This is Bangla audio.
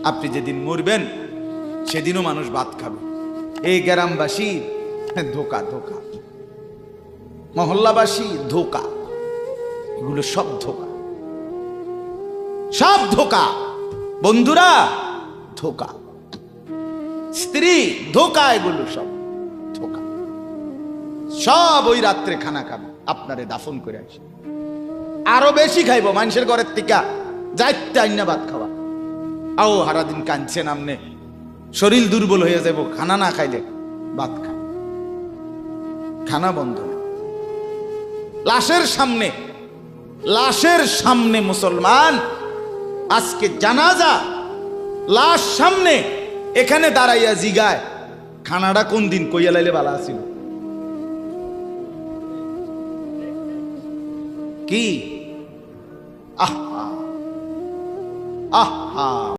আপনি যেদিন মরবেন সেদিনও মানুষ ভাত খাবে। এই গ্রামবাসী ধোকা ধোকা, মহল্লাবাসী ধোকা, এগুলো সব ধোকা, সব ধোকা। বন্ধুরা ধোকা, স্ত্রী ধোকা, এগুলো সব ধোকা। সব ওই রাত্রে খানা খাবে, আপনারে দাফন করে আসে, আরো বেশি খাইব মানুষের ঘরের থেকে যাইতে আইনা ভাত খাওয়া। আও হারাদিন কাঁদছেন আমনে, শরীর দুর্বল হয়ে যাব খানা না খাইলে। ভাত খা, খানা বন্ধ। লাশের সামনে, লাশের সামনে মুসলমান আজকে জানাজা, লাশ সামনে, এখানে দাঁড়াইয়া জিগায় খানাটা কোন দিন কইয়া লাইলে ভালো আছিল। কি আহা আহা।